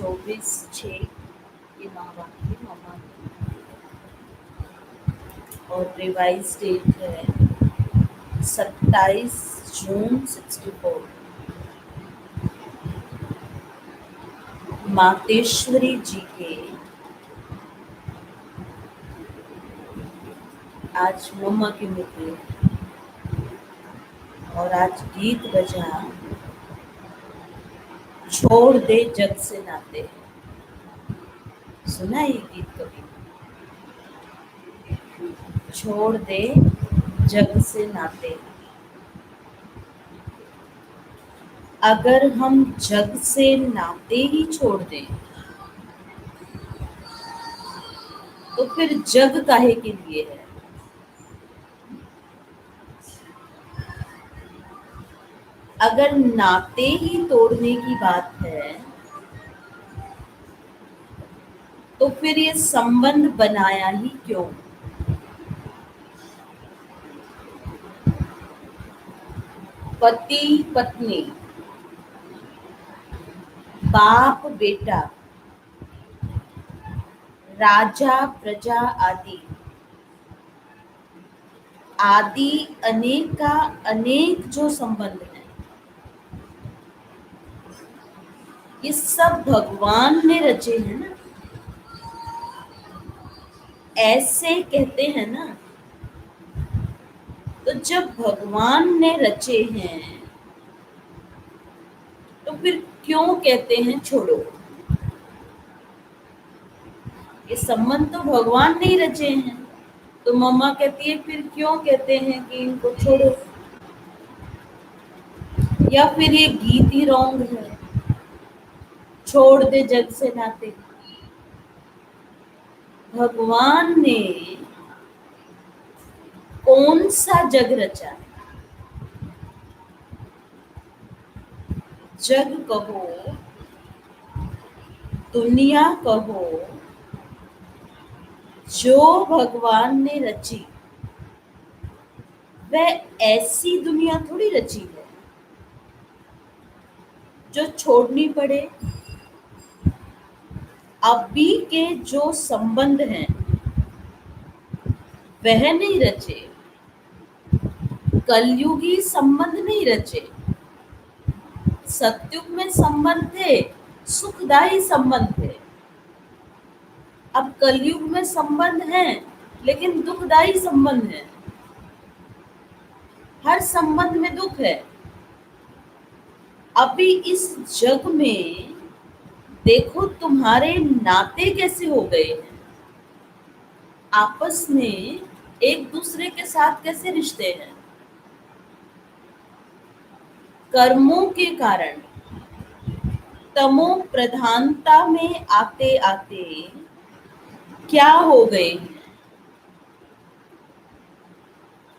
24/6 ये महावाक्य मम्मा की, और रिवाइज डेट है 27 जून 64। मातेश्वरी जी के आज मम्मा की मृत्यु, और आज गीत बजा छोड़ दे जग से नाते। सुना ये गीत कभी? छोड़ दे जग से नाते। अगर हम जग से नाते ही छोड़ दें तो फिर जग काहे के लिए है? अगर नाते ही तोड़ने की बात है तो फिर ये संबंध बनाया ही क्यों? पति पत्नी, बाप बेटा, राजा प्रजा आदि आदि अनेक का अनेक जो संबंध है, ये सब भगवान ने रचे हैं ना। ऐसे कहते हैं ना, तो जब भगवान ने रचे हैं तो फिर क्यों कहते हैं छोड़ो? ये संबंध तो भगवान ने ही रचे हैं, तो मम्मा कहती है फिर क्यों कहते हैं कि इनको छोड़ो? या फिर ये गीत ही रॉन्ग है, छोड़ दे जग से नाते। भगवान ने कौन सा जग रचा? जग कहो, दुनिया कहो, जो भगवान ने रची वह ऐसी दुनिया थोड़ी रची है जो छोड़नी पड़े। अभी के जो संबंध हैं वह नहीं रचे, कलयुगी संबंध नहीं रचे। सतयुग में संबंध थे, सुखदायी संबंध थे। अब कलयुग में संबंध हैं लेकिन दुखदायी संबंध है। हर संबंध में दुख है। अभी इस जग में देखो तुम्हारे नाते कैसे हो गए हैं, आपस में एक दूसरे के साथ कैसे रिश्ते हैं। कर्मों के कारण तमो प्रधानता में आते आते क्या हो गए?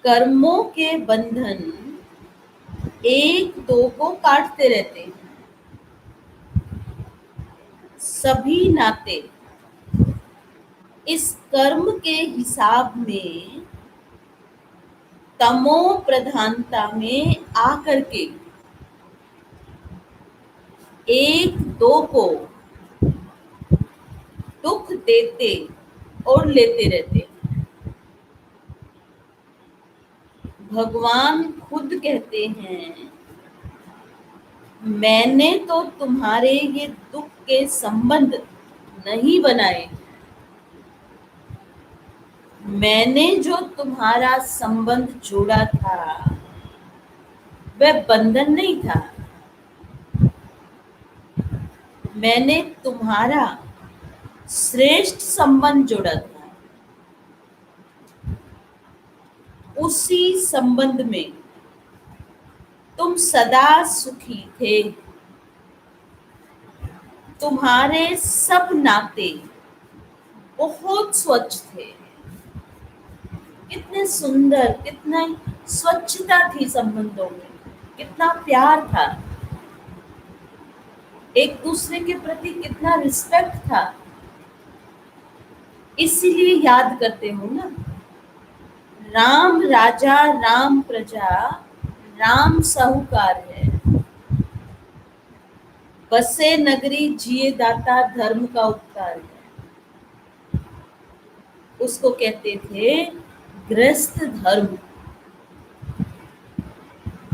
कर्मों के बंधन एक दो को काटते रहते हैं। सभी नाते इस कर्म के हिसाब में तमो प्रधानता में आकर के एक दो को दुख देते और लेते रहते। भगवान खुद कहते हैं मैंने तो तुम्हारे ये दुख के संबंध नहीं बनाए, मैंने जो तुम्हारा संबंध जोड़ा था वह बंधन नहीं था, मैंने तुम्हारा श्रेष्ठ संबंध जोड़ा था। उसी संबंध में तुम सदा सुखी थे। तुम्हारे सब नाते बहुत स्वच्छ थे। कितने सुंदर, कितना स्वच्छता थी संबंधों में, कितना प्यार था, एक दूसरे के प्रति कितना रिस्पेक्ट था। इसीलिए याद करते हो ना, राम राजा राम प्रजा राम साहूकार है। बसे नगरी जिए दाता धर्म का उपकार है। उसको कहते थे गृहस्थ धर्म,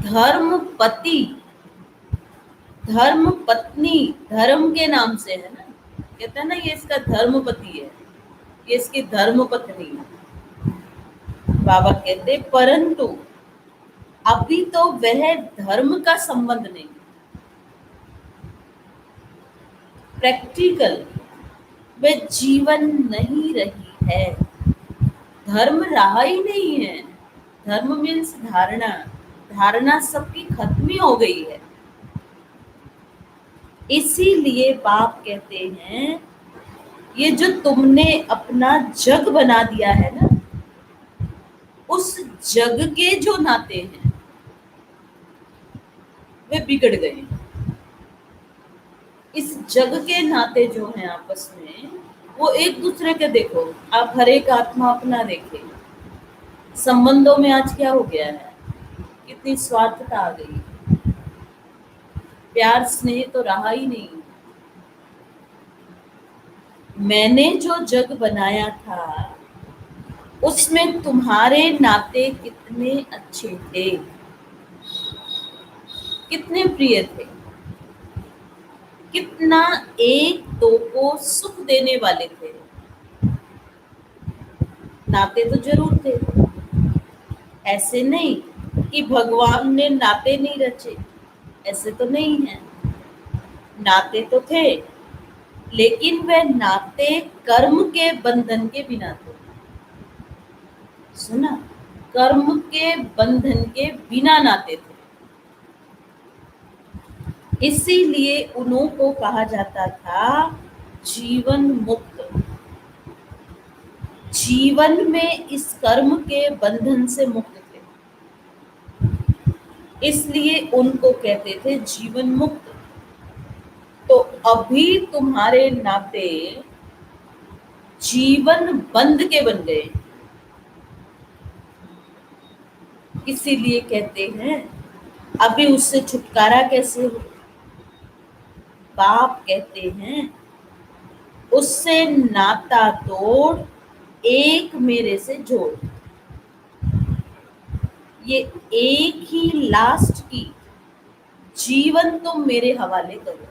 धर्म पति, धर्म पत्नी, धर्म के नाम से है ना, कहते हैं ना ये इसका धर्म पति है, ये इसकी धर्म पत्नी है। बाबा कहते परंतु अभी तो वह धर्म का संबंध नहीं, प्रैक्टिकल वह जीवन नहीं रही है, धर्म रहा ही नहीं है। धर्म मीन्स धारणा, धारणा सबकी खत्म ही हो गई है। इसीलिए बाप कहते हैं ये जो तुमने अपना जग बना दिया है ना, उस जग के जो नाते हैं वे बिगड़ गए। इस जग के नाते जो हैं आपस में, वो एक दूसरे के, देखो आप हर एक आत्मा अपना देखें, संबंधों में आज क्या हो गया है, कितनी स्वार्थता आ गई, प्यार स्नेह तो रहा ही नहीं। मैंने जो जग बनाया था उसमें तुम्हारे नाते कितने अच्छे थे, कितने प्रिय थे, कितना एक दो को सुख देने वाले थे। नाते तो जरूर थे, ऐसे नहीं कि भगवान ने नाते नहीं रचे, ऐसे तो नहीं है, नाते तो थे, लेकिन वह नाते कर्म के बंधन के बिना थे। सुना, कर्म के बंधन के बिना नाते थे। इसीलिए उन्हों को कहा जाता था जीवन मुक्त। जीवन में इस कर्म के बंधन से मुक्त थे, इसलिए उनको कहते थे जीवन मुक्त। तो अभी तुम्हारे नाते जीवन बंध के बन गए, इसीलिए कहते हैं अभी उससे छुटकारा कैसे हो। बाप कहते हैं उससे नाता तोड़, एक मेरे से जोड़। ये एक ही लास्ट की जीवन तुम मेरे हवाले करो।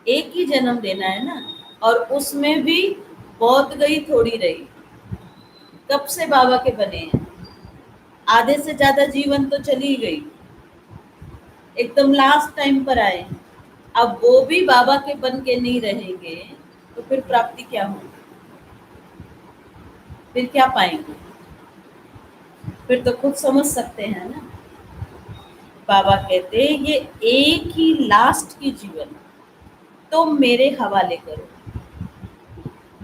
एक ही जन्म देना है ना, और उसमें भी बहुत गई थोड़ी रही। कब से बाबा के बने हैं, आधे से ज्यादा जीवन तो चली गई, एकदम लास्ट टाइम पर आए। अब वो भी बाबा के बन के नहीं रहेंगे तो फिर प्राप्ति क्या होगी, फिर क्या पाएंगे, फिर तो खुद समझ सकते हैं ना। बाबा कहते ये एक ही लास्ट की जीवन तुम मेरे हवाले करो।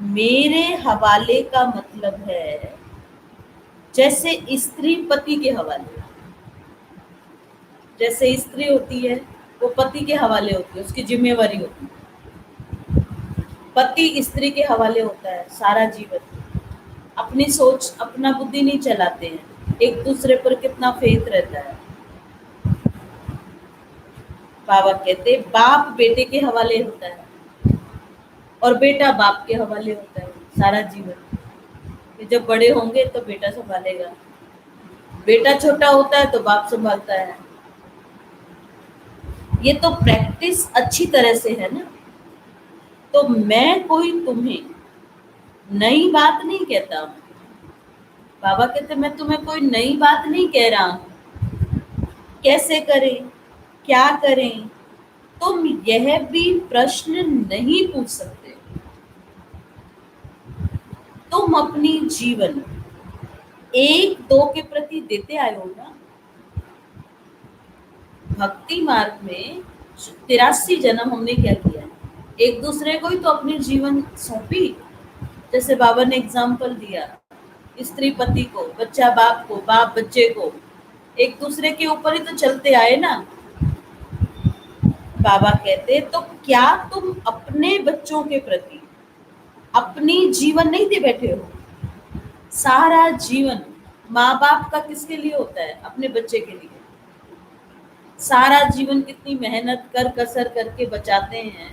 मेरे हवाले का मतलब है जैसे स्त्री पति के हवाले, जैसे स्त्री होती है वो पति के हवाले होती है, उसकी जिम्मेवारी होती है। पति स्त्री के हवाले होता है सारा जीवन, अपनी सोच अपना बुद्धि नहीं चलाते हैं, एक दूसरे पर कितना फेथ रहता है। बाबा कहते बाप बेटे के हवाले होता है और बेटा बाप के हवाले होता है सारा जीवन। जब बड़े होंगे तो बेटा संभालेगा, बेटा छोटा होता है तो बाप संभालता है। ये तो प्रैक्टिस अच्छी तरह से है ना। तो मैं कोई तुम्हें नई बात नहीं कहता हूं। बाबा कहते मैं तुम्हें कोई नई बात नहीं कह रहा हूं, कैसे करें क्या करें तुम यह भी प्रश्न नहीं पूछ सकते। तुम अपनी जीवन एक दो के प्रति देते आए हो ना। भक्ति मार्ग में 83 जन्म हमने क्या किया, एक दूसरे को ही तो अपनी जीवन सौंपी। जैसे बाबा ने एग्जाम्पल दिया, स्त्री पति को, बच्चा बाप को, बाप बच्चे को, एक दूसरे के ऊपर ही तो चलते आए ना। बाबा कहते तो क्या तुम अपने बच्चों के प्रति अपनी जीवन नहीं दे बैठे हो। सारा जीवन माँ बाप का किसके लिए होता है, अपने बच्चे के लिए। सारा जीवन कितनी मेहनत कर कसर करके बचाते हैं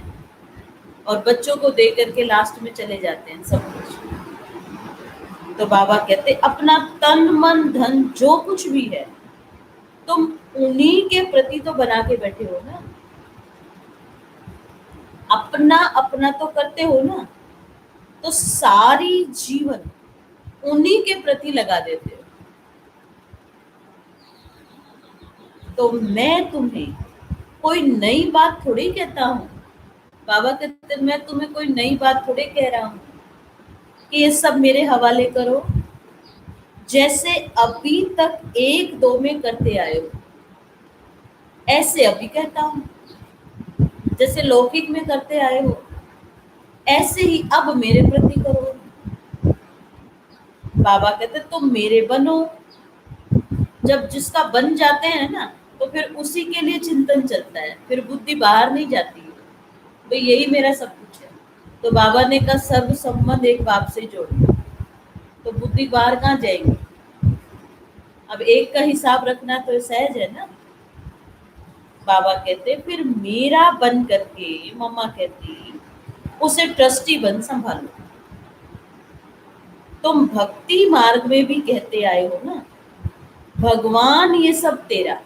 और बच्चों को दे करके लास्ट में चले जाते हैं सब कुछ। तो बाबा कहते अपना तन मन धन जो कुछ भी है तुम उन्हीं के प्रति तो बना के बैठे हो ना, अपना अपना तो करते हो ना, तो सारी जीवन उन्हीं के प्रति लगा देते हो। तो मैं तुम्हें कोई नई बात थोड़ी कहता हूँ, बाबा कहते मैं तुम्हें कोई नई बात थोड़ी कह रहा हूँ कि ये सब मेरे हवाले करो, जैसे अभी तक एक दो में करते आए हो ऐसे अभी कहता हूँ, जैसे लौकिक में करते आए हो ऐसे ही अब मेरे प्रति करो। बाबा कहते तुम मेरे बनो, जब जिसका बन जाते हैं ना तो फिर उसी के लिए चिंतन चलता है, फिर बुद्धि बाहर नहीं जाती है, भाई यही मेरा सब कुछ है। तो बाबा ने कहा सर्व संबंध एक बाप से जोड़ो, तो बुद्धि बाहर कहाँ जाएगी। अब एक का हिसाब रखना तो सहज है ना। बाबा कहते फिर मेरा बन करके, मम्मा कहती उसे ट्रस्टी बन संभालो। तुम भक्ति मार्ग में भी कहते आए हो ना, भगवान ये सब तेरा,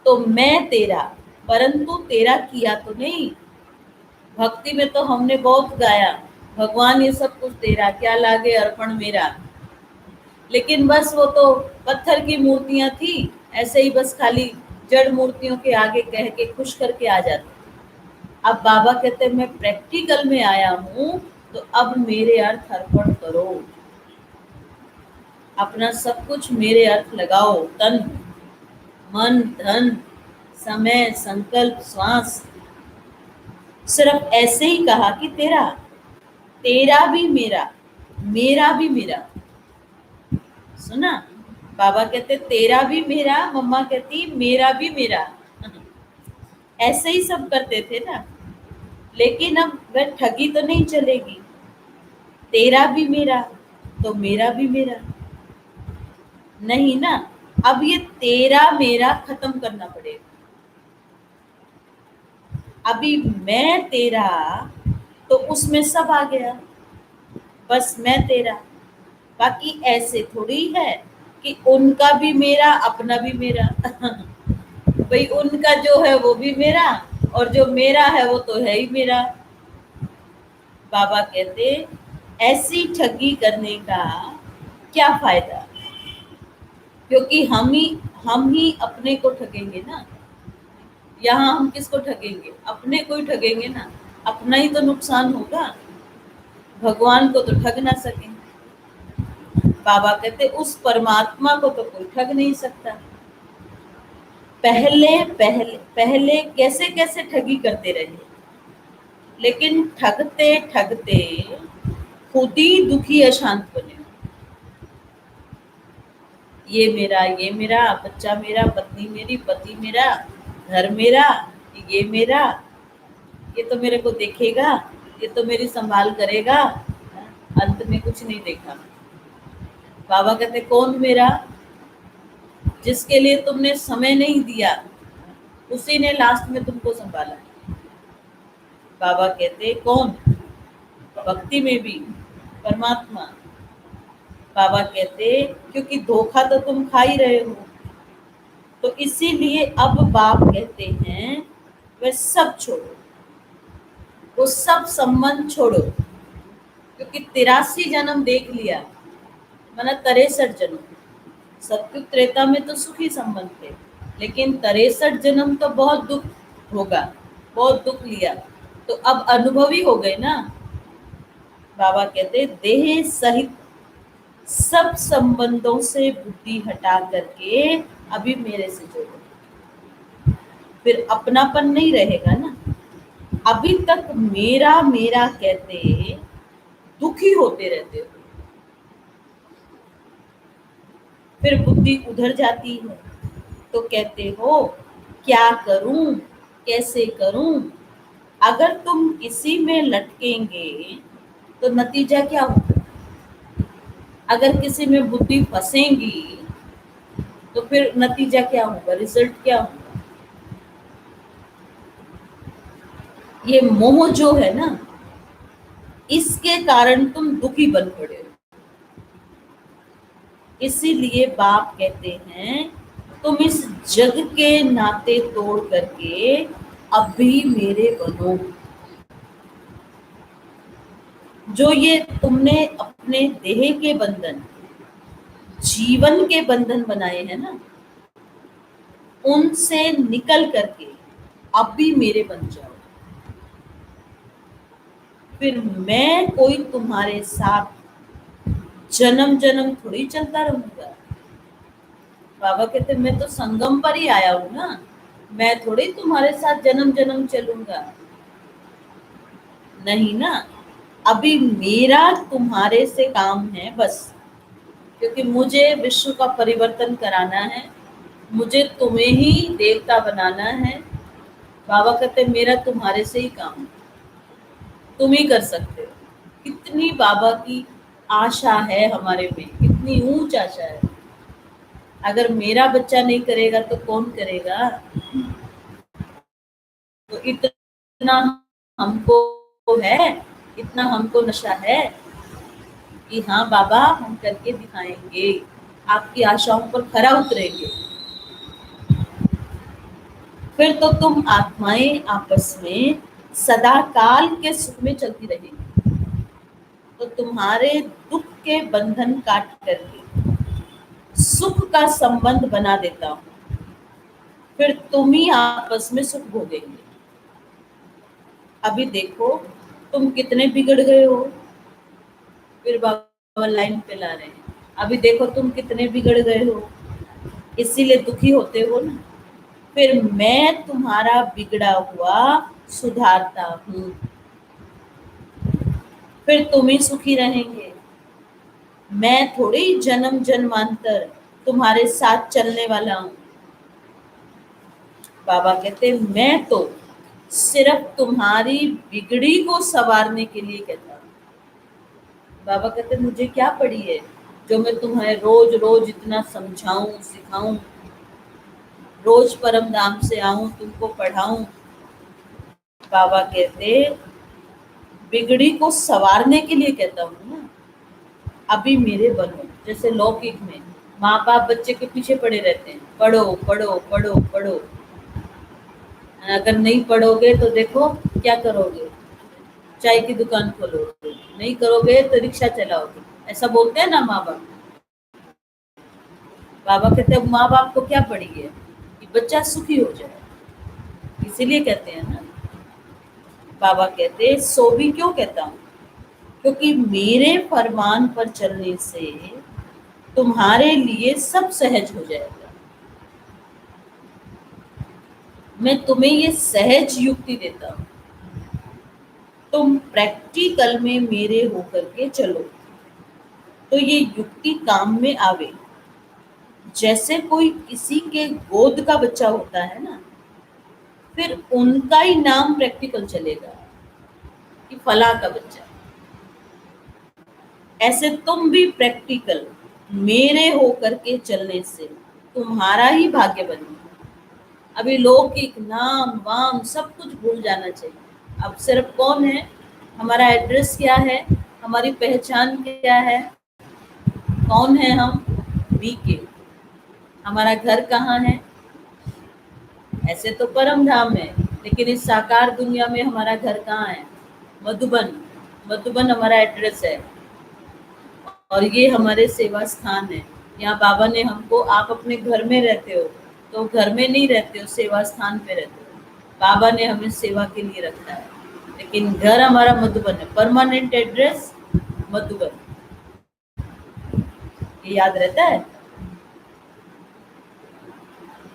तो मैं तेरा, परंतु तेरा किया तो नहीं। भक्ति में तो हमने बहुत गाया भगवान ये सब कुछ तेरा, क्या लागे अर्पण मेरा, लेकिन बस वो तो पत्थर की मूर्तियां थी, ऐसे ही बस खाली जड़ मूर्तियों के आगे कह के खुश करके आ जाते। अब बाबा कहते मैं प्रैक्टिकल में आया हूँ, तो अब मेरे अर्थ अर्पण करो, अपना सब कुछ मेरे अर्थ लगाओ, तन मन धन समय संकल्प श्वास। सिर्फ ऐसे ही कहा कि तेरा, तेरा भी मेरा, मेरा भी मेरा। सुना, बाबा कहते तेरा भी मेरा, मम्मा कहती मेरा भी मेरा। ऐसे ही सब करते थे ना, लेकिन अब वह ठगी तो नहीं चलेगी, तेरा भी मेरा तो मेरा भी मेरा नहीं ना। अब ये तेरा मेरा खत्म करना पड़ेगा। अभी मैं तेरा तो उसमें सब आ गया, बस मैं तेरा, बाकी ऐसे थोड़ी है कि उनका भी मेरा अपना भी मेरा। भाई उनका जो है वो भी मेरा और जो मेरा है वो तो है ही मेरा। बाबा कहते ऐसी ठगी करने का क्या फायदा, क्योंकि हम ही अपने को ठगेंगे ना। यहाँ हम किसको ठगेंगे, अपने को ही ठगेंगे ना, अपना ही तो नुकसान होगा, भगवान को तो ठग ना सकेंगे। बाबा कहते उस परमात्मा को तो कोई ठग नहीं सकता। पहले पहले पहले कैसे कैसे ठगी करते रहे, लेकिन ठगते ठगते खुद ही दुखी अशांत बने। ये मेरा बच्चा मेरा, पत्नी मेरी, पति मेरा, घर मेरा, ये मेरा, ये तो मेरे को देखेगा, ये तो मेरी संभाल करेगा, अंत में कुछ नहीं देखा। बाबा कहते कौन मेरा, जिसके लिए तुमने समय नहीं दिया उसी ने लास्ट में तुमको संभाला। बाबा कहते कौन, भक्ति में भी परमात्मा। बाबा कहते क्योंकि धोखा तो तुम खा ही रहे हो, तो इसीलिए अब बाप कहते हैं वह सब छोड़ो, वो सब संबंध छोड़ो, क्योंकि 83 जन्म देख लिया, माना 63 जन्म। सत्युग त्रेता में तो सुखी संबंध थे, लेकिन 63 जन्म तो बहुत दुख होगा, बहुत दुख लिया, तो अब अनुभवी हो गए ना। बाबा कहते देह सहित सब संबंधों से बुद्धि हटा करके अभी मेरे से जोड़ो, फिर अपनापन नहीं रहेगा ना। अभी तक मेरा मेरा कहते दुखी होते रहते हो, फिर बुद्धि उधर जाती है, तो कहते हो क्या करूं, कैसे करूं। अगर तुम इसी में लटकेंगे तो नतीजा क्या होगा। अगर किसी में बुद्धि फंसेगी तो फिर नतीजा क्या होगा, रिजल्ट क्या होगा? ये मोह जो है ना, इसके कारण तुम दुखी बन पड़े हो। इसीलिए बाप कहते हैं तुम इस जग के नाते तोड़ करके अभी मेरे बनो। जो ये तुमने अपने देह के बंधन, जीवन के बंधन बनाए हैं ना, उनसे निकल करके अब भी मेरे बन जाओ। फिर मैं कोई तुम्हारे साथ जन्म जन्म थोड़ी चलता रहूंगा। बाबा कहते मैं तो संगम पर ही आया हूं ना, मैं थोड़ी तुम्हारे साथ जन्म जन्म चलूंगा। नहीं ना, अभी मेरा तुम्हारे से काम है बस, क्योंकि मुझे विश्व का परिवर्तन कराना है, मुझे तुम्हें ही देवता बनाना है। बाबा कहते मेरा तुम्हारे से ही काम है, तुम ही कर सकते हो। कितनी बाबा की आशा है हमारे में, कितनी ऊंच आशा है। अगर मेरा बच्चा नहीं करेगा तो कौन करेगा? तो इतना हमको है, इतना हमको नशा है कि हाँ बाबा हम करके दिखाएंगे, आपकी आशाओं पर खरा उतरेंगे। फिर तो तुम आत्माएं आपस में सदा काल के सुख में चलती रहेंगी। तो तुम्हारे दुख के बंधन काट करके सुख का संबंध बना देता हूँ, फिर तुम ही आपस में सुख भोगेंगे। अभी देखो तुम कितने बिगड़ गए हो, फिर बाबा लाइन पे ला रहे हैं। अभी देखो तुम कितने बिगड़ गए हो, इसीलिए दुखी होते हो ना। फिर मैं तुम्हारा बिगड़ा हुआ सुधारता हूँ, फिर तुम ही सुखी रहेंगे। मैं थोड़ी जन्म जन्मांतर तुम्हारे साथ चलने वाला हूँ। बाबा कहते मैं तो सिर्फ तुम्हारी बिगड़ी को संवारने के लिए कहता हूँ। बाबा कहते मुझे क्या पड़ी है जो मैं तुम्हें रोज रोज इतना समझाऊं सिखाऊं, रोज परम धाम से आऊं तुमको पढ़ाऊं। बाबा कहते बिगड़ी को संवारने के लिए कहता हूँ ना, अभी मेरे बनो। जैसे लौकिक में माँ बाप बच्चे के पीछे पड़े रहते हैं, पढ़ो पढ़ो पढ़ो पढ़ो, अगर नहीं पढ़ोगे तो देखो क्या करोगे, चाय की दुकान खोलोगे, नहीं करोगे तो रिक्शा चलाओगे, ऐसा बोलते हैं ना माँ बाप। बाबा कहते हैं माँ बाप को क्या पड़ी है कि बच्चा सुखी हो जाए, इसीलिए कहते हैं ना। बाबा कहते हैं सो भी क्यों कहता हूँ, क्योंकि मेरे फरमान पर चलने से तुम्हारे लिए सब सहज हो जाएगा। मैं तुम्हें ये सहज युक्ति देता हूँ, तुम प्रैक्टिकल में मेरे होकर के चलो तो ये युक्ति काम में आवे। जैसे कोई किसी के गोद का बच्चा होता है ना, फिर उनका ही नाम प्रैक्टिकल चलेगा कि फला का बच्चा। ऐसे तुम भी प्रैक्टिकल मेरे होकर के चलने से तुम्हारा ही भाग्य बनेगा। अभी लौकिक नाम वाम सब कुछ भूल जाना चाहिए। अब सिर्फ कौन है, हमारा एड्रेस क्या है, हमारी पहचान क्या है, कौन है हम, बीके, हमारा घर कहाँ है। ऐसे तो परम धाम है, लेकिन इस साकार दुनिया में हमारा घर कहाँ है, मधुबन। मधुबन हमारा एड्रेस है और ये हमारे सेवा स्थान है। यहाँ बाबा ने हमको, आप अपने घर में रहते हो तो घर में नहीं रहते हो, सेवा स्थान पे रहते हो। बाबा ने हमें सेवा के लिए रखा है, लेकिन घर हमारा मधुबन है, परमानेंट एड्रेस मधुबन। ये याद रहता है।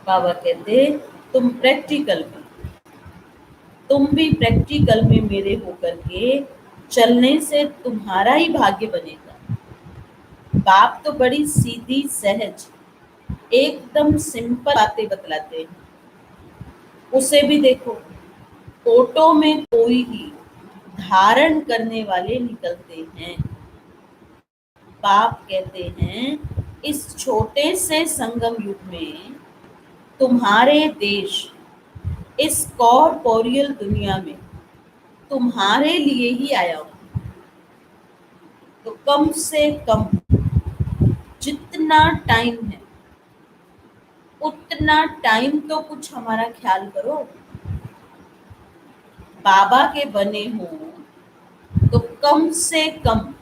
बाबा कहते तुम प्रैक्टिकल में, तुम भी प्रैक्टिकल में मेरे होकर के चलने से तुम्हारा ही भाग्य बनेगा। बाप तो बड़ी सीधी सहज एकदम सिंपल बातें बतलाते हैं। उसे भी देखो, फोटो में कोई ही धारण करने वाले निकलते हैं। बाप कहते हैं इस छोटे से संगम युग में तुम्हारे देश, इस कॉर्पोरियल दुनिया में तुम्हारे लिए ही आया हूं। तो कम से कम जितना टाइम है उतना टाइम तो कुछ हमारा ख्याल करो। बाबा के बने हो तो कम से कम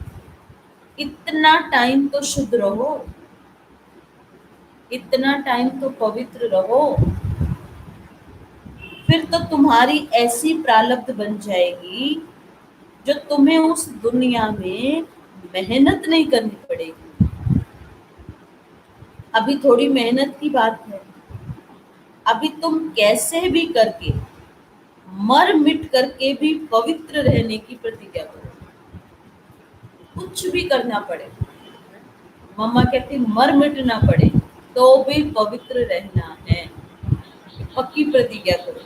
इतना टाइम तो शुद्ध रहो, इतना टाइम तो पवित्र रहो। फिर तो तुम्हारी ऐसी प्रारब्ध बन जाएगी जो तुम्हें उस दुनिया में मेहनत नहीं करनी पड़ेगी। अभी थोड़ी मेहनत की बात है। अभी तुम कैसे भी करके, मर मिट करके भी पवित्र रहने की प्रतिज्ञा करो। कुछ भी करना पड़े, मम्मा कहती मर मिटना पड़े तो भी पवित्र रहना है, पक्की प्रतिज्ञा करो।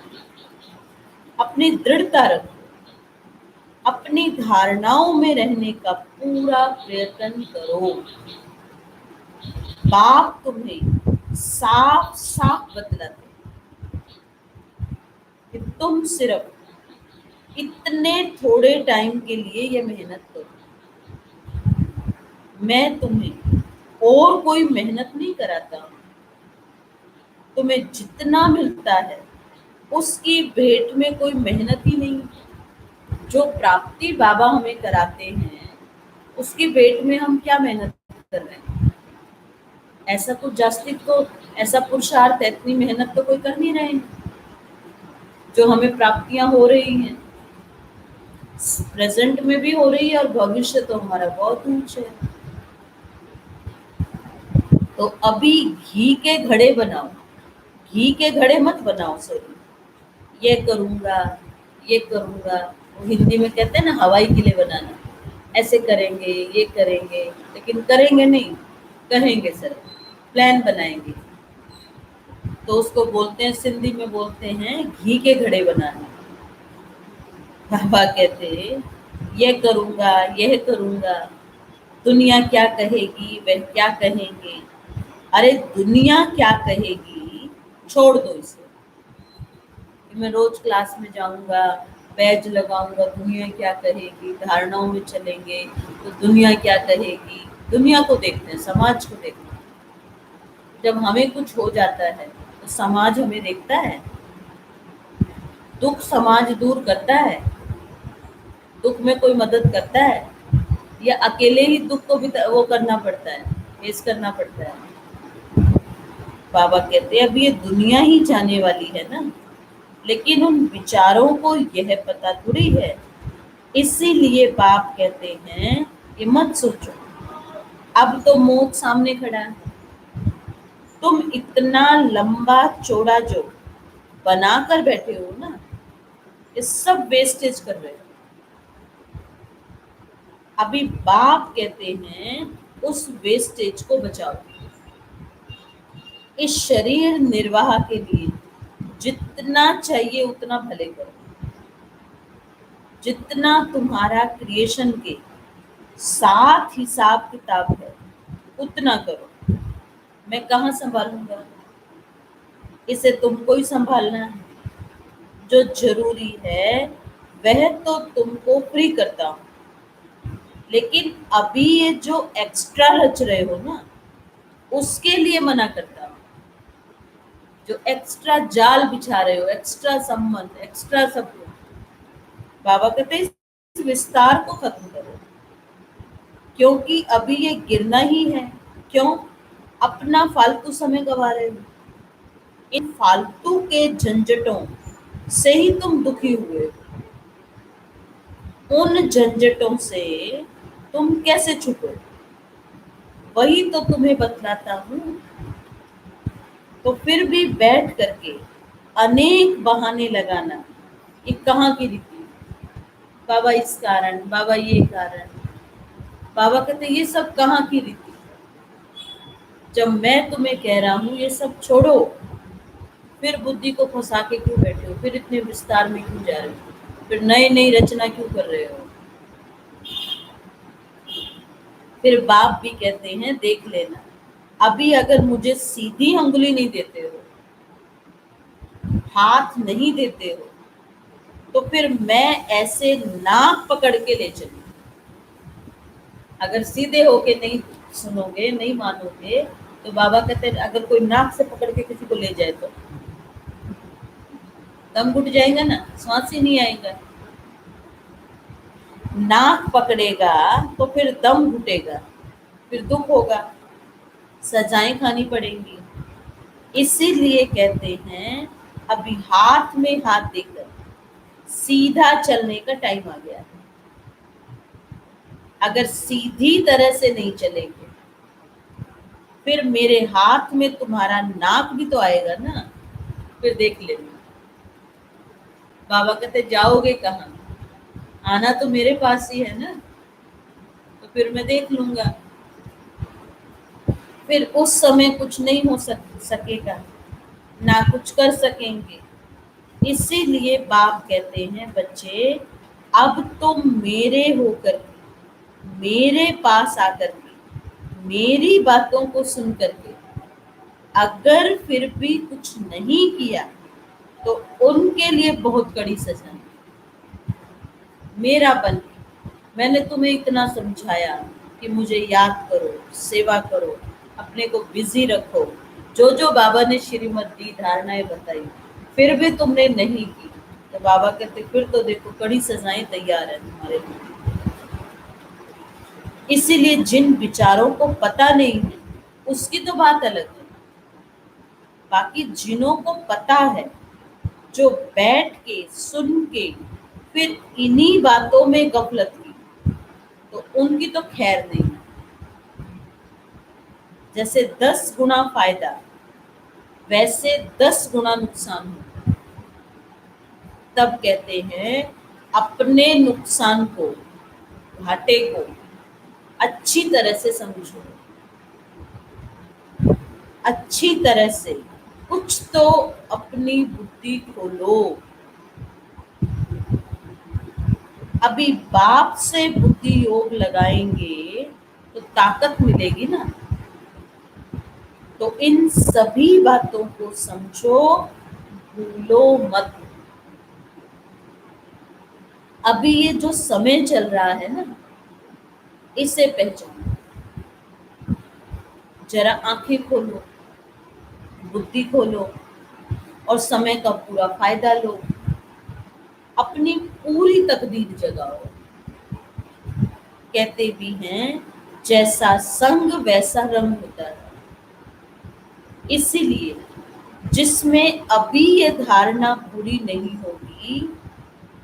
अपनी दृढ़ता रखो, अपनी धारणाओं में रहने का पूरा प्रयत्न करो। बाप तुम्हें साफ साफ बतलाते कि तुम सिर्फ इतने थोड़े टाइम के लिए ये मेहनत करो। मैं तुम्हें और कोई मेहनत नहीं कराता। तुम्हें जितना मिलता है उसकी भेंट में कोई मेहनत ही नहीं। जो प्राप्ति बाबा हमें कराते हैं उसकी भेंट में हम क्या मेहनत कर रहे हैं? ऐसा कुछ जास्ती तो, ऐसा पुरुषार्थ, इतनी मेहनत तो कोई कर नहीं रहे हैं। जो हमें प्राप्तियां हो रही हैं प्रेजेंट में भी हो रही है और भविष्य तो हमारा बहुत ऊंच है। तो अभी घी के घड़े बनाओ, घी के घड़े मत बनाओ। सॉरी, ये करूंगा, ये करूंगा, वो हिंदी में कहते हैं ना हवाई किले बनाना। ऐसे करेंगे, ये करेंगे, लेकिन करेंगे नहीं, कहेंगे सर, प्लान बनाएंगे। तो उसको बोलते हैं, सिंधी में बोलते हैं घी के घड़े बनाना। बाबा कहते ये करूंगा, यह करूंगा, दुनिया क्या कहेगी, वह क्या कहेंगे। अरे दुनिया क्या कहेगी छोड़ दो इसे। मैं रोज क्लास में जाऊंगा, बैज लगाऊंगा, दुनिया क्या कहेगी, धारणाओं में चलेंगे तो दुनिया क्या कहेगी। दुनिया को देखते हैं, समाज को देखते हैं। जब हमें कुछ हो जाता है तो समाज हमें देखता है। दुख समाज दूर करता है? दुख में कोई मदद करता है या अकेले ही दुख को भी वो करना पड़ता है, फेस करना पड़ता है? बाबा कहते हैं अब ये दुनिया ही जाने वाली है ना, लेकिन उन विचारों को यह पता थोड़ी है। इसीलिए बाप कहते हैं ये मत सोचो, अब तो मौत सामने खड़ा है। तुम इतना लंबा चौड़ा जो बना कर बैठे हो ना, ये सब वेस्टेज कर रहे हो। अभी बाप कहते हैं उस वेस्टेज को बचाओ। इस शरीर निर्वाह के लिए जितना चाहिए उतना भले करो। जितना तुम्हारा क्रिएशन के साथ हिसाब किताब है उतना करो। मैं कहाँ संभालूंगा? इसे तुमको ही संभालना है। जो जरूरी है वह तो तुमको फ्री करता हूं, लेकिन अभी ये जो एक्स्ट्रा रच रहे हो ना उसके लिए मना करता हूं। जो एक्स्ट्रा जाल बिछा रहे हो, एक्स्ट्रा संबंध, एक्स्ट्रा सब कुछ, बाबा कहते हैं इस विस्तार को खत्म करो, क्योंकि अभी ये गिरना ही है। क्यों? अपना फालतू समय गवा रहे हो। इन फालतू के झंझटों से ही तुम दुखी हुए हो। उन झंझटों से तुम कैसे छूटो, वही तो तुम्हें बतलाता हूं। तो फिर भी बैठ करके अनेक बहाने लगाना ये कहाँ की रीति? बाबा इस कारण, बाबा ये कारण। बाबा कहते ये सब कहाँ की रीति? जब मैं तुम्हें कह रहा हूं ये सब छोड़ो, फिर बुद्धि को फंसा के क्यों बैठे हो? फिर इतने विस्तार में क्यों जा रहे हो? फिर नई नई रचना क्यों कर रहे हो? फिर बाप भी कहते हैं देख लेना, अभी अगर मुझे सीधी अंगुली नहीं देते हो, हाथ नहीं देते हो, तो फिर मैं ऐसे नाक पकड़ के ले चलूं। अगर सीधे होके नहीं सुनोगे, नहीं मानोगे, तो बाबा कहते हैं अगर कोई नाक से पकड़ के किसी को ले जाए तो दम घुट जाएगा ना, सांस ही नहीं आएगा। नाक पकड़ेगा तो फिर दम घुटेगा, फिर दुख होगा, सजाएं खानी पड़ेंगी। इसीलिए कहते हैं अभी हाथ में हाथ देकर सीधा चलने का टाइम आ गया है। अगर सीधी तरह से नहीं चलेंगे, फिर मेरे हाथ में तुम्हारा नाक भी तो आएगा ना, फिर देख लेना। बाबा कहते जाओगे कहाँ, आना तो मेरे पास ही है ना, तो फिर मैं देख लूंगा। फिर उस समय कुछ नहीं हो सकेगा, ना कुछ कर सकेंगे। इसीलिए बाप कहते हैं बच्चे, अब तुम मेरे होकर के, मेरे पास आकर के, मेरी बातों को सुन करके अगर फिर भी कुछ नहीं किया तो उनके लिए बहुत कड़ी सजा है। मेरा बन के मैंने तुम्हें इतना समझाया कि मुझे याद करो, सेवा करो, अपने को बिजी रखो, जो जो बाबा ने श्रीमत दी, धारणाएं बताई, फिर भी तुमने नहीं की, तो बाबा कहते फिर तो देखो कड़ी सजाएं तैयार है तुम्हारे लिए। इसीलिए जिन विचारों को पता नहीं है उसकी तो बात अलग है, बाकी जिन्हों को पता है, जो बैठ के सुन के फिर इन्हीं बातों में गफलत की, तो उनकी तो खैर नहीं। जैसे 10 गुना फायदा, वैसे 10 गुना नुकसान हो। तब कहते हैं अपने नुकसान को, घाटे को अच्छी तरह से समझो, अच्छी तरह से कुछ तो अपनी बुद्धि खोलो। अभी बाप से बुद्धि योग लगाएंगे तो ताकत मिलेगी ना। तो इन सभी बातों को समझो, भूलो मत। अभी ये जो समय चल रहा है ना, इसे पहचानो, जरा आंखें खोलो, बुद्धि खोलो और समय का पूरा फायदा लो, अपनी पूरी तकदीर जगाओ। कहते भी हैं जैसा संग वैसा रंग होता है। इसीलिए जिसमें अभी ये धारणा पूरी नहीं होगी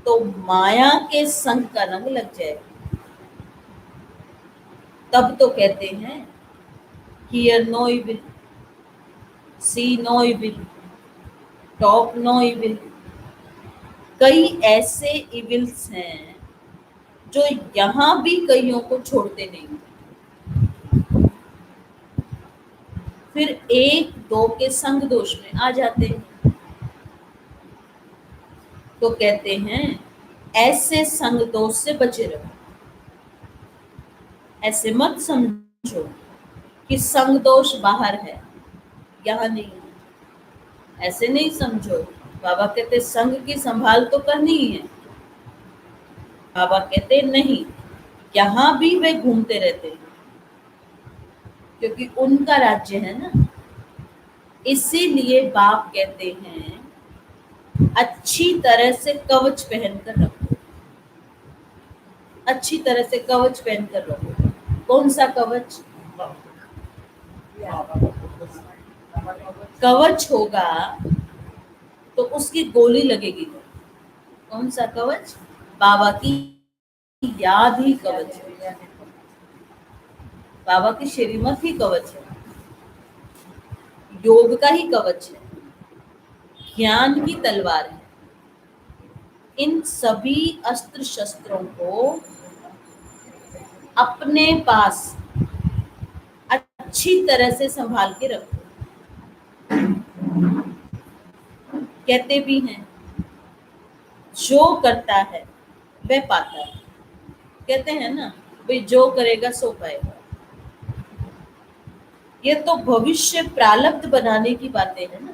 तो माया के संग का रंग लग जाएगा। तब तो कहते हैं hear no evil, see no evil, talk no evil. कई ऐसे इविल्स हैं जो यहाँ भी कईयों को छोड़ते नहीं, फिर एक दो के संग दोष में आ जाते हैं। तो कहते हैं ऐसे संग दोष से बचे रहो। ऐसे मत समझो कि संग दोष बाहर है, यहाँ नहीं है। ऐसे नहीं समझो। बाबा कहते संग की संभाल तो करनी ही है। बाबा कहते नहीं, यहाँ भी वे घूमते रहते हैं क्योंकि उनका राज्य है ना। इसीलिए बाप कहते हैं अच्छी तरह से कवच पहन कर रखो, अच्छी तरह से कवच पहन कर रखो। कौन सा कवच? कवच होगा तो उसकी गोली लगेगी। कौन सा कवच? बाबा की याद ही कवच है, बाबा की श्रीमत ही कवच है, योग का ही कवच है, ज्ञान की तलवार है। इन सभी अस्त्र शस्त्रों को अपने पास अच्छी तरह से संभाल के रखो। कहते भी हैं जो करता है वह पाता है। कहते हैं ना भाई जो करेगा सो पाएगा। ये तो भविष्य प्रारब्ध बनाने की बातें है ना।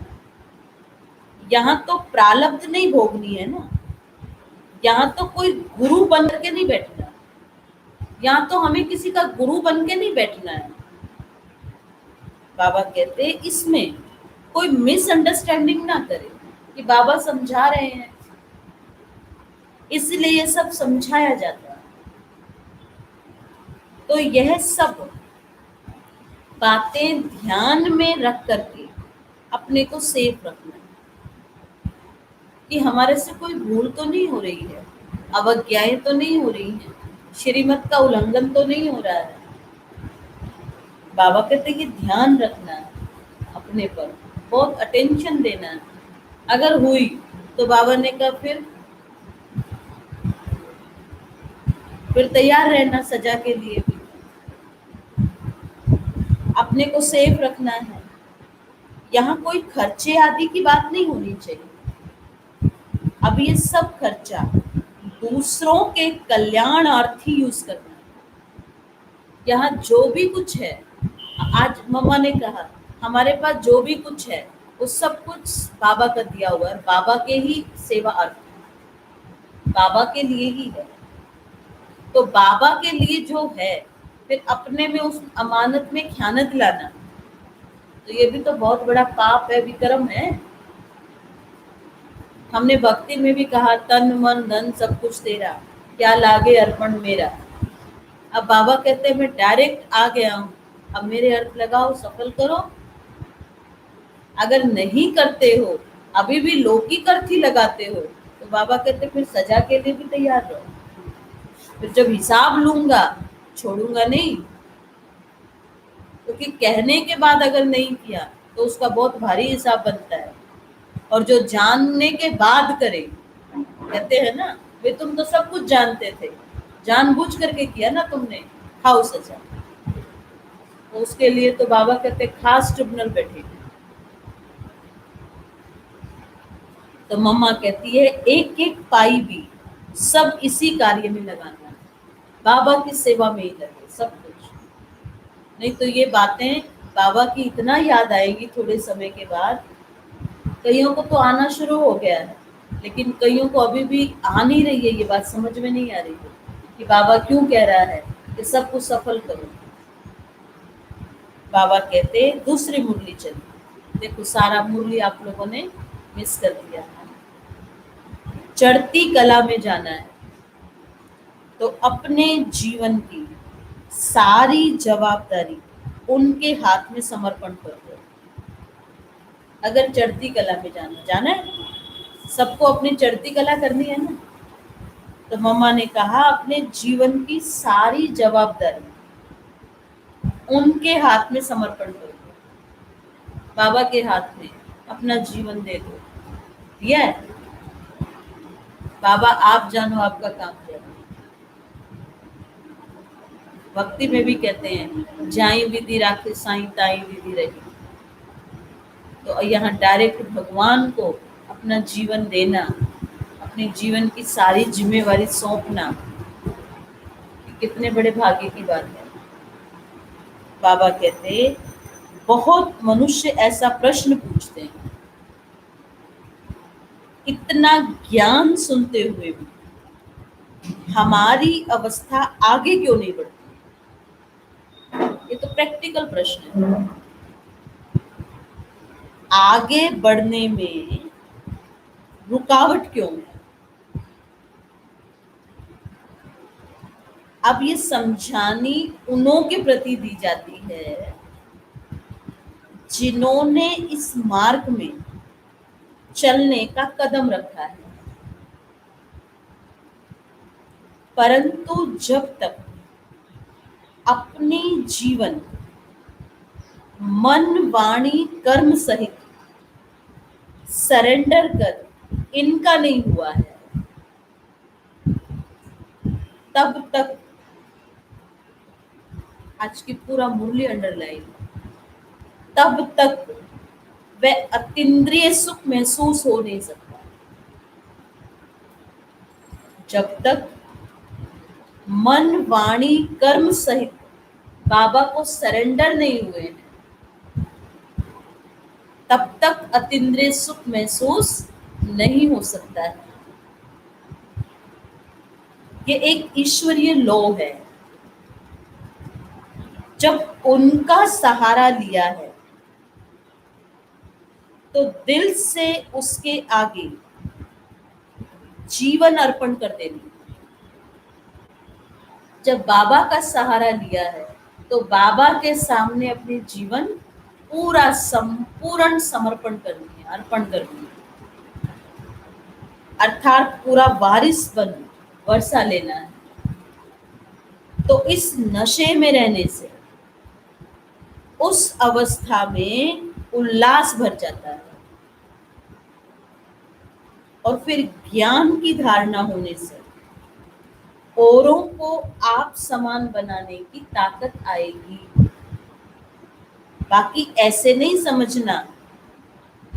यहाँ तो प्रारब्ध नहीं भोगनी है ना। यहाँ तो कोई गुरु बन के नहीं बैठना। यहाँ तो हमें किसी का गुरु बन के नहीं बैठना है। बाबा कहते हैं इसमें कोई मिसअंडरस्टैंडिंग ना करे कि बाबा समझा रहे हैं इसलिए ये सब समझाया जाता है। तो यह सब बातें ध्यान में रख करके अपने को सेफ रखना कि हमारे से कोई भूल तो नहीं हो रही है, अवज्ञाएं तो नहीं हो रही हैं, श्रीमत का उल्लंघन तो नहीं हो रहा है। बाबा कहते हैं कि ध्यान रखना है अपने पर, बहुत अटेंशन देना है। अगर हुई तो बाबा ने कहा फिर तैयार रहना सजा के लिए भी, अपने को सेफ रखना है। यहाँ कोई खर्चे आदि की बात नहीं होनी चाहिए। अब ये सब खर्चा दूसरों के कल्याणार्थी यूज करना है। यहाँ जो भी कुछ है, आज मम्मा ने कहा हमारे पास जो भी कुछ है वो सब कुछ बाबा का दिया हुआ है, बाबा के ही सेवा अर्थ, बाबा के लिए ही है। तो बाबा के लिए जो है फिर अपने में उस अमानत में ख्यानत लाना, तो ये भी तो बहुत बड़ा पाप है, विक्रम है। हमने भक्ति में भी कहा तन मन धन सब कुछ तेरा, क्या लागे अर्पण मेरा। अब बाबा कहते हैं मैं डायरेक्ट आ गया हूँ, अब मेरे अर्थ लगाओ, सफल करो। अगर नहीं करते हो, अभी भी लौकिक अर्थ ही लगाते हो, तो बाबा कहते फिर सजा के लिए भी तैयार रहो। फिर जब हिसाब लूंगा छोड़ूंगा नहीं, क्योंकि कहने के बाद अगर नहीं किया तो उसका बहुत भारी हिसाब बनता है। और जो जानने के बाद करे, कहते हैं ना वे तुम तो सब कुछ जानते थे, जानबूझ करके किया ना तुमने, खाओ सजा। तो उसके लिए तो बाबा कहते खास ट्रिब्यूनल बैठे। तो मम्मा कहती है एक एक पाई भी सब इसी कार्य में लगाना है, बाबा की सेवा में ही लगे सब कुछ। नहीं तो ये बातें बाबा की इतना याद आएगी थोड़े समय के बाद। कईयों को तो आना शुरू हो गया है, लेकिन कईयों को अभी भी आ नहीं रही है, ये बात समझ में नहीं आ रही है कि बाबा क्यों कह रहा है कि सब कुछ सफल करो। बाबा कहते दूसरी मुरली चली। देखो सारा मुरली आप लोगों ने मिस कर दिया। चढ़ती कला में जाना है तो अपने जीवन की सारी जवाबदारी उनके हाथ में समर्पण कर दो। अगर चढ़ती कला में जाना है, सबको अपनी चढ़ती कला करनी है ना, तो मम्मा ने कहा अपने जीवन की सारी जवाबदारी उनके हाथ में समर्पण कर दो। बाबा के हाथ में अपना जीवन दे दो। दिया है बाबा, आप जानो आपका काम क्या है। भक्ति में भी कहते हैं जाई विधि राखे साईं ताई विधि रही। तो यहाँ डायरेक्ट भगवान को अपना जीवन देना, अपने जीवन की सारी जिम्मेवारी सौंपना, कितने बड़े भाग्य की बात है। बाबा कहते बहुत मनुष्य ऐसा प्रश्न पूछते हैं, इतना ज्ञान सुनते हुए भी हमारी अवस्था आगे क्यों नहीं बढ़ती। ये तो प्रैक्टिकल प्रश्न है। आगे बढ़ने में रुकावट क्यों है। अब ये समझानी उन्हों के प्रति दी जाती है जिन्होंने इस मार्ग में चलने का कदम रखा है। परंतु जब तक अपनी जीवन मन वाणी कर्म सहित सरेंडर कर इनका नहीं हुआ है, तब तक आज की पूरा मुरली अंडरलाइन, तब तक वह अतीन्द्रिय सुख महसूस हो नहीं सकता। जब तक मन वाणी कर्म सहित बाबा को सरेंडर नहीं हुए हैं, तब तक अतीन्द्रिय सुख महसूस नहीं हो सकता है। ये एक ईश्वरीय लॉ है। जब उनका सहारा लिया है तो दिल से उसके आगे जीवन अर्पण कर देना। जब बाबा का सहारा लिया है तो बाबा के सामने अपने जीवन पूरा संपूर्ण समर्पण करनी है, अर्पण करनी है, अर्थात पूरा वारिस बन वर्षा लेना है। तो इस नशे में रहने से उस अवस्था में उल्लास भर जाता है और फिर ज्ञान की धारणा होने से औरों को आप समान बनाने की ताकत आएगी। बाकी ऐसे नहीं समझना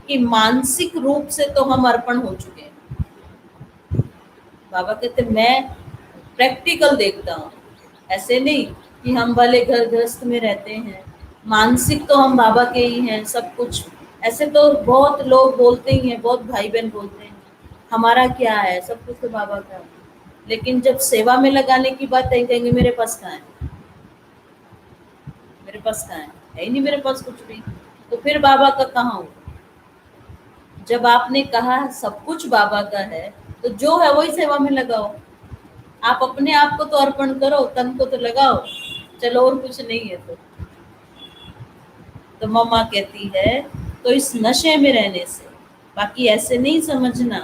कि मानसिक रूप से तो हम अर्पण हो चुके हैं। बाबा कहते मैं प्रैक्टिकल देखता हूँ, ऐसे नहीं कि हम वाले घर गृहस्थ में रहते हैं, मानसिक तो हम बाबा के ही हैं सब कुछ। ऐसे तो बहुत लोग बोलते ही हैं, बहुत भाई बहन बोलते हैं हमारा क्या है, सब कुछ तो बाबा का है। लेकिन जब सेवा में लगाने की बात है कहेंगे मेरे पास कहाँ है, मेरे पास कहाँ है ही नहीं मेरे पास कुछ भी। तो फिर बाबा का कहाँ हो? जब आपने कहा सब कुछ बाबा का है तो जो है वही सेवा में लगाओ। आप अपने आप को तो अर्पण करो, तन को तो लगाओ, चलो और कुछ नहीं है तो मम्मा कहती है तो इस नशे में रहने से, बाकी ऐसे नहीं समझना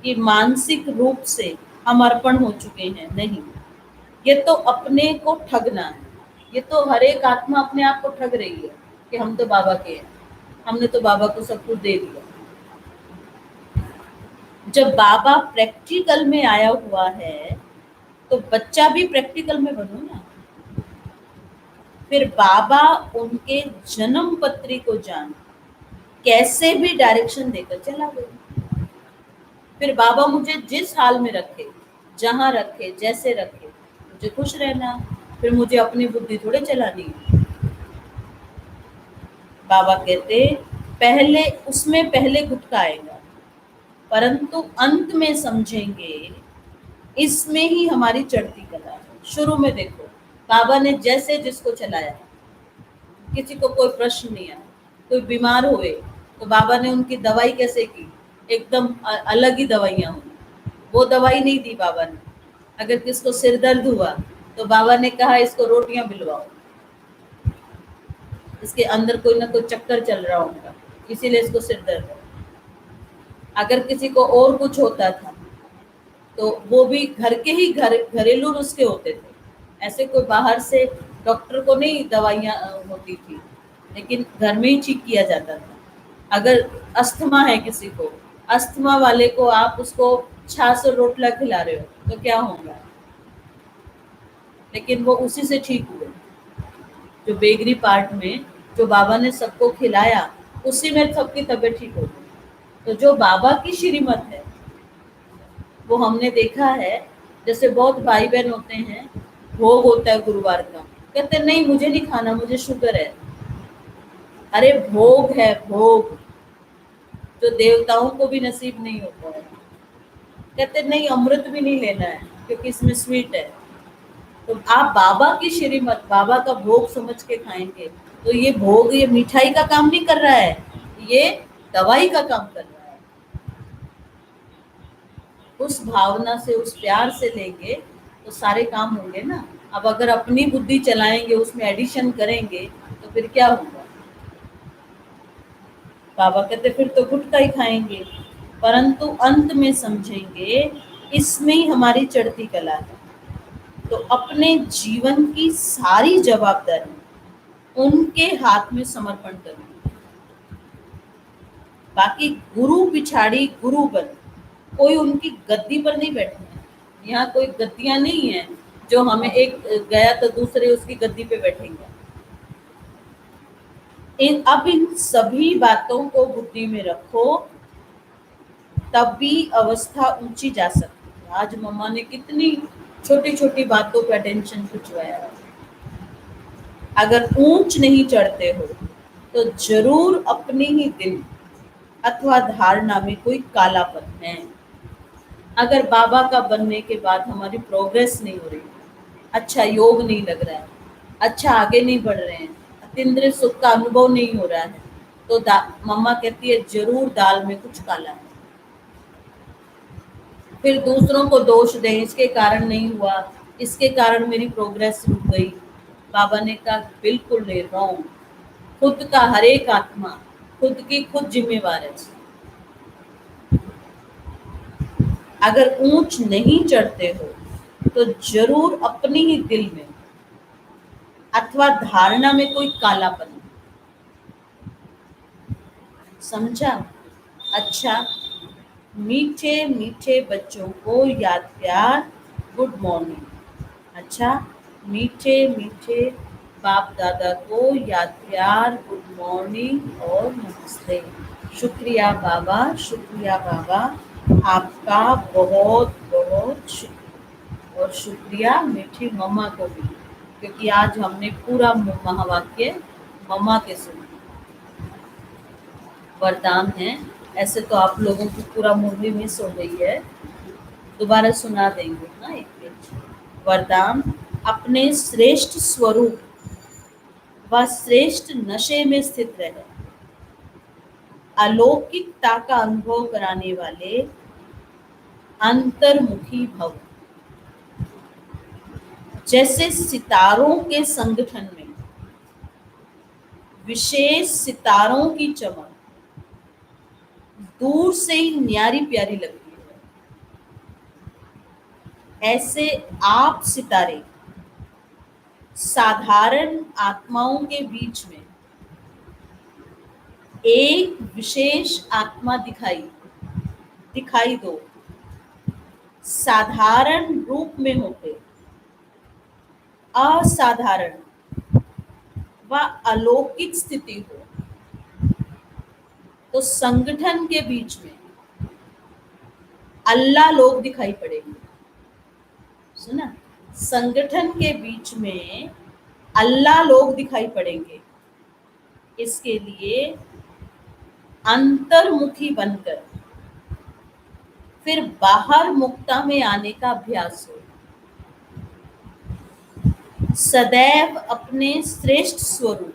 कि मानसिक रूप से हम अर्पण हो चुके हैं, नहीं। ये तो अपने को ठगना है। ये तो हर एक आत्मा अपने आप को ठग रही है कि हम तो बाबा के हैं, हमने तो बाबा को सब कुछ दे दिया। जब बाबा प्रैक्टिकल में आया हुआ है तो बच्चा भी प्रैक्टिकल में बनो ना। फिर बाबा उनके जन्म पत्री को जान कैसे भी डायरेक्शन देकर चला गया। फिर बाबा मुझे जिस हाल में रखे, जहां रखे, जैसे रखे, मुझे खुश रहना। फिर मुझे अपनी बुद्धि थोड़े चलानी है। बाबा कहते पहले उसमें पहले गुटका आएगा, परंतु अंत में समझेंगे इसमें ही हमारी चढ़ती कला है। शुरू में देखो बाबा ने जैसे जिसको चलाया, किसी को कोई प्रश्न नहीं आया, कोई बीमार हुए तो बाबा ने उनकी दवाई कैसे की, एकदम अलग ही दवाइयाँ हुई, वो दवाई नहीं दी बाबा ने। अगर किसको सिर दर्द हुआ तो बाबा ने कहा इसको रोटियां बिलवाओ, इसके अंदर कोई ना कोई चक्कर चल रहा होगा इसीलिए इसको सिर दर्द है। अगर किसी को और कुछ होता था तो वो भी घर के ही घरेलू नुस्खे होते थे, ऐसे कोई बाहर से डॉक्टर को नहीं दवाइयाँ होती थी, लेकिन घर में ही ठीक किया जाता था। अगर अस्थमा है किसी को, अस्थमा वाले को आप उसको छाछ और रोटला खिला रहे हो तो क्या होगा, लेकिन वो उसी से ठीक हुए। जो बेगरी पार्ट में जो बाबा ने सबको खिलाया उसी में सबकी तबीयत ठीक हो गई। तो जो बाबा की श्रीमत है वो हमने देखा है। जैसे बहुत भाई बहन होते हैं, भोग होता है गुरुवार का, कहते नहीं मुझे नहीं खाना, मुझे शुगर है। अरे भोग है भोग, जो देवताओं को भी नसीब नहीं होता है। कहते नहीं अमृत भी नहीं लेना है क्योंकि इसमें स्वीट है। तो आप बाबा की श्रीमत, बाबा का भोग समझ के खाएंगे तो ये भोग, ये मिठाई का काम नहीं कर रहा है, ये दवाई का काम कर रहा है। उस भावना से, उस प्यार से लेंगे तो सारे काम होंगे ना। अब अगर अपनी बुद्धि चलाएंगे, उसमें एडिशन करेंगे तो फिर क्या होगा? बाबा कहते फिर तो गुटखा ही खाएंगे, परंतु अंत में समझेंगे इसमें ही हमारी चढ़ती कला है। तो अपने जीवन की सारी जवाबदारी उनके हाथ में समर्पण करनी। बाकी गुरु पिछाड़ी गुरु बन, कोई उनकी गद्दी पर नहीं बैठना है। यहाँ कोई गद्दियां नहीं है जो हमें एक गया तो दूसरे उसकी गद्दी पे बैठेंगे। इन सभी बातों को बुद्धि में रखो, तब भी अवस्था ऊंची जा सकती है। आज मम्मा ने कितनी छोटी छोटी बातों पे अटेंशन खिंचवाया। अगर ऊंच नहीं चढ़ते हो तो जरूर अपने ही दिल अथवा धारणा में कोई कालापन है। अगर बाबा का बनने के बाद हमारी प्रोग्रेस नहीं हो रही, अच्छा योग नहीं लग रहा है, अच्छा आगे नहीं बढ़ रहे हैं, अतीन्द्रिय सुख का अनुभव नहीं हो रहा है, तो मम्मा कहती है जरूर दाल में कुछ काला है। फिर दूसरों को दोष दें, इसके कारण नहीं हुआ, इसके कारण मेरी प्रोग्रेस रुक गई। बाबा ने कहा बिल्कुल नहीं, रॉन्ग। खुद का हर एक आत्मा खुद की खुद जिम्मेवार है। अगर ऊंच नहीं चढ़ते हो तो जरूर अपने ही दिल में अथवा धारणा में कोई कालापन है। समझा? अच्छा, मीठे मीठे बच्चों को याद प्यार, गुड मॉर्निंग। अच्छा, मीठे मीठे बाप दादा को याद प्यार, गुड मॉर्निंग और नमस्ते। शुक्रिया बाबा, शुक्रिया बाबा, आपका बहुत बहुत शुक्रिया। और शुक्रिया मीठी मम्मा को भी, क्योंकि आज हमने पूरा महावाक्य मम्मा के सुना। वरदान है, ऐसे तो आप लोगों की पूरा मुरली मिस हो गई है, दोबारा सुना देंगे ना एक पेज। वरदान, अपने श्रेष्ठ स्वरूप व श्रेष्ठ नशे में स्थित रहे, अलौकिकता का अनुभव कराने वाले अंतर्मुखी भव। जैसे सितारों के संगठन में विशेष सितारों की चमक दूर से ही न्यारी प्यारी लगती है, ऐसे आप सितारे साधारण आत्माओं के बीच में एक विशेष आत्मा दिखाई दो। साधारण रूप में होते असाधारण व अलौकिक स्थिति हो तो संगठन के बीच में अल्लाह लोग दिखाई पड़ेंगे। सुना? संगठन के बीच में अल्लाह लोग दिखाई पड़ेंगे। इसके लिए अंतर्मुखी बनकर फिर बाहर मुक्ता में आने का अभ्यास हो। सदैव अपने श्रेष्ठ स्वरूप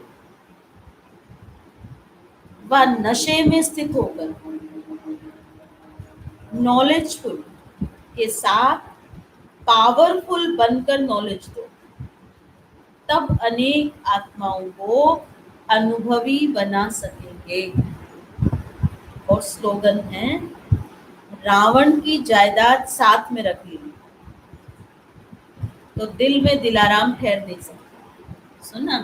व नशे में स्थित होकर नॉलेजफुल के साथ पावरफुल बनकर नॉलेज दो, तब अनेक आत्माओं को अनुभवी बना सकेंगे। और स्लोगन है, रावण की जायदाद साथ में रख ली तो दिल में दिलाराम ठहर नहीं सकता। सुना?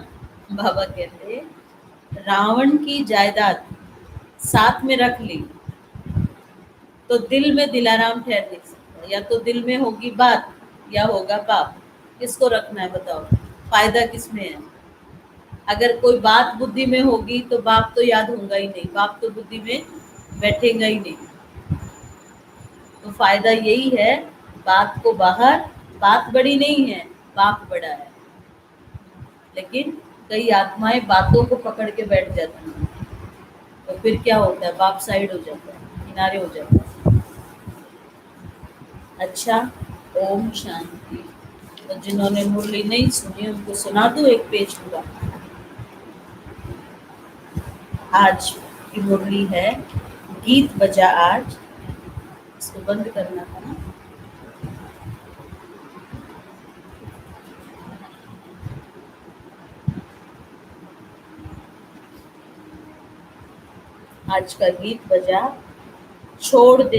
बाबा कहते रावण की जायदाद साथ में रख ली तो दिल में दिलाराम ठहर नहीं सकता। या तो दिल में होगी बात या होगा बाप, किसको रखना है बताओ? फायदा किसमें है? अगर कोई बात बुद्धि में होगी तो बाप तो याद होगा ही नहीं, बाप तो बुद्धि में बैठेगा ही नहीं। तो फायदा यही है, बात को बाहर, बात बड़ी नहीं है, बाप बड़ा है। लेकिन कई आत्माएं बातों को पकड़ के बैठ जाती हैं, तो फिर क्या होता है? बाप साइड हो जाता है, किनारे हो जाता है। अच्छा, ओम शांति। तो जिन्होंने मुरली नहीं सुनी उनको सुना दो एक पेज पूरा। आज की मुरली है गीत बजा आज, इसको बंद करना था ना। आज का गीत बजा, छोड़ दे